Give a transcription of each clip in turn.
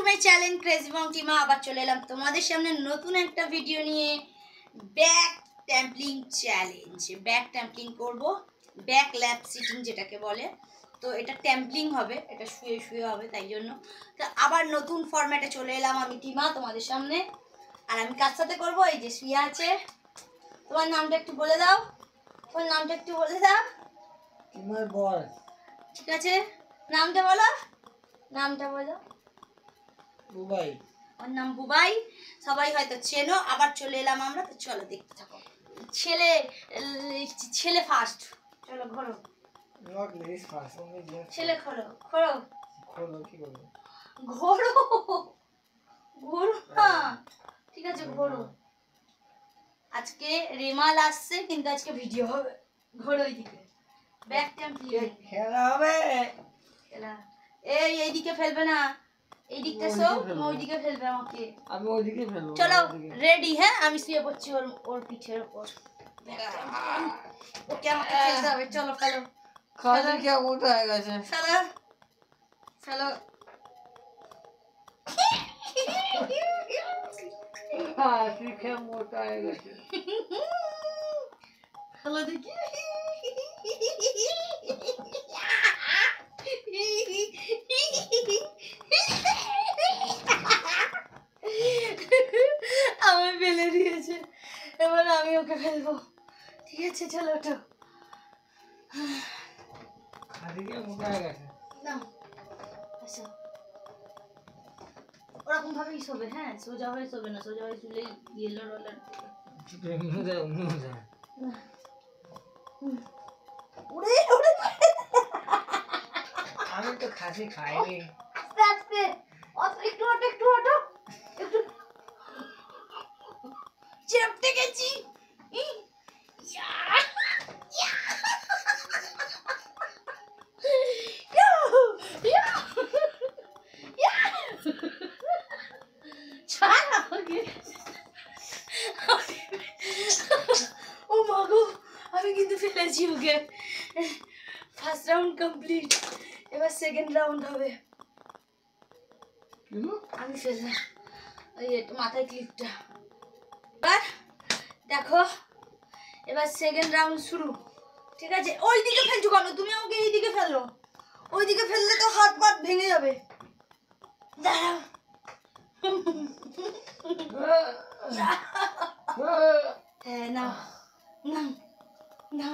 My channel crazy মম টিমা আবার চলে এলাম তোমাদের সামনে নতুন একটা ভিডিও নিয়ে। ব্যাক ট্যাম্পলিং চ্যালেঞ্জ, ব্যাক ট্যাম্পলিং করব, ব্যাক ল্যাপ সিটিং যেটাকে বলে। তো এটা ট্যাম্পলিং হবে, এটা শুয়ে শুয়ে হবে, তাই জন্য তো আবার নতুন ফরম্যাটে চলে এলাম আমি টিমা তোমাদের সামনে। আর আমি কার সাথে করব? এই যে শুয়ে আছে। তোমার নামটা একটু বলে দাও, তোমার নামটা একটু বলে দাও। তোমার বল। ঠিক আছে, নামটা বলো, নামটা বলো। বুবাই। ওর নাম বুবাই, সবাই হয়তো চেনো। আবার চলে এলাম আমরা, তো চলো দেখতে থাকো। ছেলে ছেলে ফার্স্ট, চলো ঘোরো। Not ladies first, only gents. ছেলে খোলো খোলো খোলো, কি করব? ঘোরো ঘোরো না, ঠিক আছে ঘোরো। আজকে রেমাল আসছে, কিন্তু আজকে ভিডিও হবে। ঘোরো এইদিকে, ব্যাক ট্যাম্পলিং খেলা হবে। খেলা। এইদিকে ফেলবে না, এই দিকটা সো, তুমি ওইদিকে ফেলবে আমাকে। আমি ওইদিকে ফেলবো। চলো রেডি? হ্যাঁ, আমি শুয়ে পড়ছি ওর পিঠের উপর। ওকে আমাকে ফেলতে হবে, চলো ফেলো। খালি কে মোটা হয়ে গেছে। ফেলো ফেলো। হ্যাঁ, তুই কে মোটা হয়ে গেছে। ফেলো দেখি। আমার ফেলে দিয়েছে, এবার আমি ওকে ফেলবো। ঠিক আছে চলো ওঠো। খালি কে মোটা হয়ে গেছে। নাও আসো। ওরকম ভাবেই শোবে, হ্যাঁ সোজা হয়ে শোবে না, সোজা হয়ে শুলে ইয়েলো রোলার উড়ে উড়ে। আমি তো খাসি খাইনি। আস্তে আস্তে, একটু ওঠো একটু ওঠো, একটু চেপটে গেছি। ইয়া ইয়া ইয়া ইয়া। ছাড় আমাকে। ও মা গো, আমি কিন্তু ফেলেছি ওকে। ফার্স্ট রাউন্ড কমপ্লিট, এবার সেকেন্ড রাউন্ড হবে। আমি ফেললাম ওই মাথায় ক্লিপটা। এবার দেখো, এবার সেকেন্ড রাউন্ড শুরু। ঠিক আছে, ওই দিকে ফেলছো কেন তুমি? আমাকে এই দিকে ফেলো, ওই দিকে ফেললে তো হাত পাত ভেঙে যাবে। দাঁড়াও। হ্যাঁ নাও নাও নাও।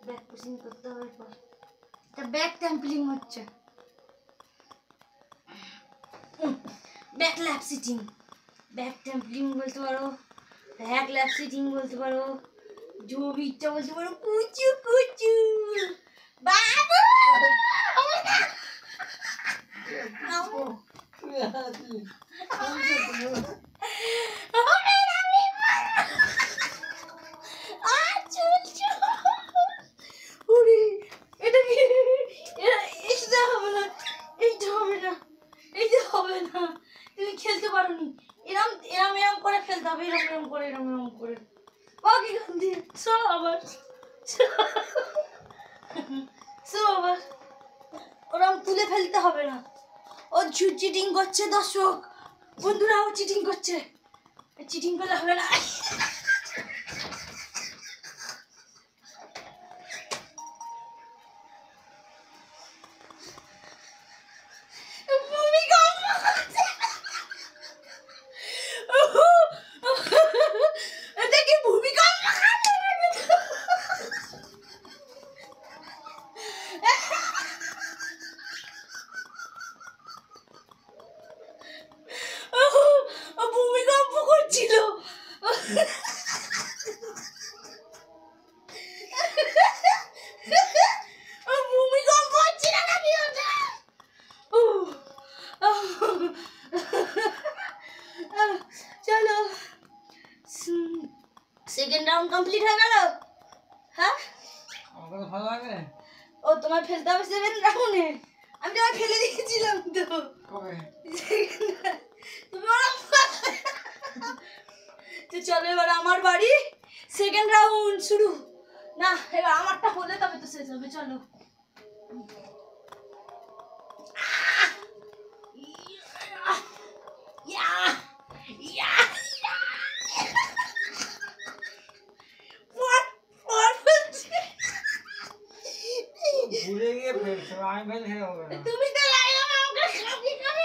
ব্যাক পুশিং করতে হবে, পর এটা ব্যাক ট্যাম্পলিং হচ্ছে। ব্যাক ল্যাপ সিটিং, ব্যাক ট্যাম্পলিং বলতে পারো, ব্যাক ল্যাপ সিটিং বলতে পারো, জমিটা বলতে পারো, কুচু কুচু বাবু। এটা কি? এটা হবে না, এইটা হবে না, এইটা হবে না। তুমি খেলতে পারো নি। এরম এরম এরম করে খেলতে হবে, এরম এরম করে, এরম এরম করে। বাকি গান্ধী সো আবার সো আবার ওরম তুলে ফেলতে হবে না। ও চিটিং করছে দর্শক বন্ধুরা, ও চিটিং করছে, চিটিং করলে হবে না। এটা কি ভূমিকম্প? ভূমিকম্প করছিল। ভূমিকম্প হচ্ছিল নাকি ওটা? চলো সেকেন্ড রাউন্ড কমপ্লিট হয়ে গেল। হ্যাঁ, আমাকে তো ভালো লাগে। ও তোমার ফেলতে হবে সেকেন্ড রাউন্ডে। আমি তোমার ফেলে দিয়েছিলাম তো কবে? তুমি তো চলো এবার আমার বাড়ি, সেকেন্ড রাউন্ড শুরু। না এবার আমারটা হলে তবে তো শেষ হবে। চলো ভুলে গিয়ে ফেলছো, আমি ফেললে হবে না। তুমি তো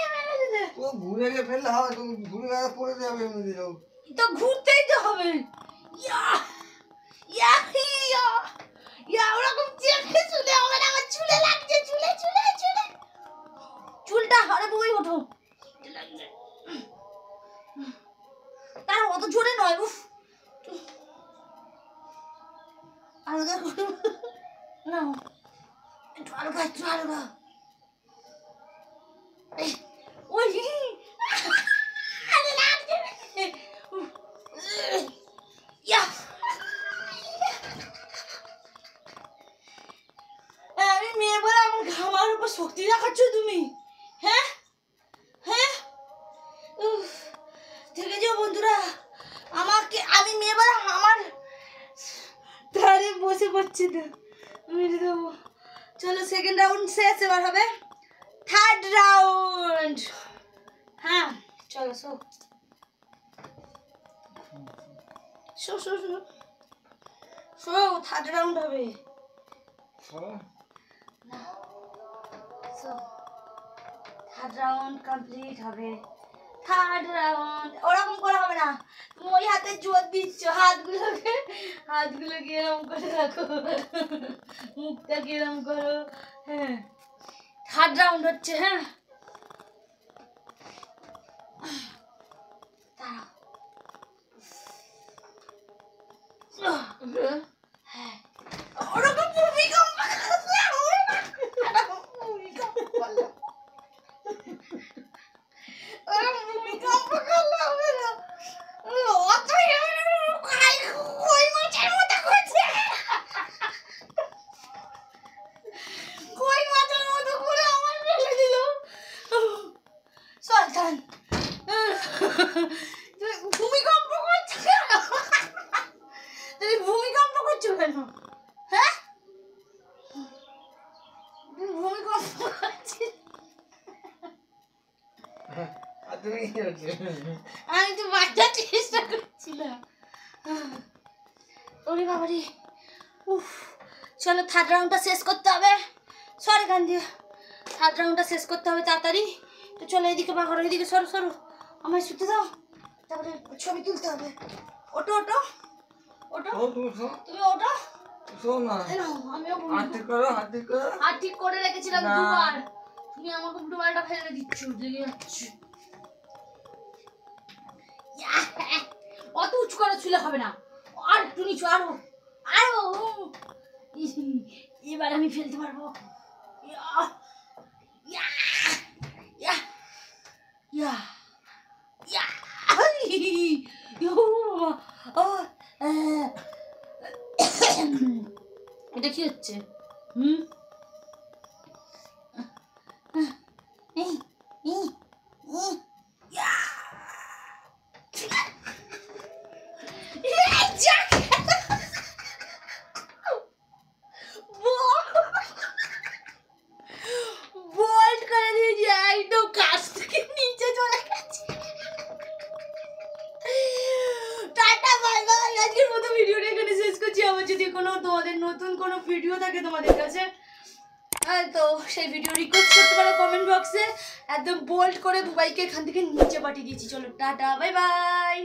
মেরে দিলে। তো ভুলে গিয়ে ফেললে হবে, তুমি ভুলে গেলে পড়ে যাবে এমনি লোক। তো ঘুরতেই তো হবে। ইয়া ইয়া ইয়া ইয়া ওরকম চেপে চুলে হবে না, আমার চুলে লাগছে, চুলে চুলে চুলে চুলটা হারে বই ওঠো। তার অত জোরে নয়। উফ আলগা করো না, একটু আলগা, একটু আলগা। ওই আরে লাগছে। ইয়া আমি মেয়ে বলে আমার ঘামার উপর শক্তি দেখাচ্ছ তুমি? হ্যাঁ হ্যাঁ থেকে যাও বন্ধুরা। আমাকে আমি মেয়ে বলে আমার ধারে বসে পড়ছি তো মেরে দেবো। চলো সেকেন্ড রাউন্ড শেষ, এবার হবে থার্ড রাউন্ড। হ্যাঁ চলো show show show show show third round হবে। থার্ড রাউন্ড কমপ্লিট হবে। থার্ড রাউন্ড ওরকম করা হবে না, তুমি ওই হাতে জোর দিচ্ছ, হাতগুলোকে এরকম করে রাখো, মুখটাকে এরকম করো। হ্যাঁ থার্ড রাউন্ড হচ্ছে। হ্যাঁ হ্যাঁ ওরকম ভূমিকম্প ভূমিকম্প করলে হবে না। অত কই মাছের মতো করছে, কই মাছের মতো করে আমার ফেলে দিল। সন্তান ভূমিকম্প করছে কেন? তুমি ভূমিকম্প করছো কেন? হ্যাঁ ভূমিকম্প করছি। আমি তো বাঁচার চেষ্টা করছিলাম। ওরে বাবারে উফ। চলো থার্ড রাউন্ডটা শেষ করতে হবে। সরি কান দিয়ে থার্ড রাউন্ডটা শেষ করতে হবে তাড়াতাড়ি। তো চলো এদিকে বাঘার এদিকে সরো সরো, আমায় শুতে দাও, তারপরে ছবি তুলতে হবে। ওটো ওটো ওটো তুমি ওটো। আমিও হাত ঠিক করে রেখেছিলাম দুবার, তুমি আমাকে দুবারটা ফেলে দিচ্ছ, লেগে যাচ্ছে। অত উঁচু করে ছুলে হবে না, আর একটু নিচু, আরো আরো। এবার আমি ফেলতে পারবো। এটা কি হচ্ছে? বোল্ড করে দিয়েছি একদম কাছ থেকে নিচে চলে গেছে। টাটা বাই বাই, আজকের মতো ভিডিওটা এখানে শেষ করছি। আবার যদি কোনো তোমাদের নতুন কোনো ভিডিও থাকে তোমাদের কাছে, তো সেই ভিডিও রিকোয়েস্ট করতে পারো কমেন্ট বক্সে। একদম বোল্ড করে বুবাইকে এখান থেকে নিচে পাঠিয়ে দিয়েছি। চলো টাটা বাই বাই।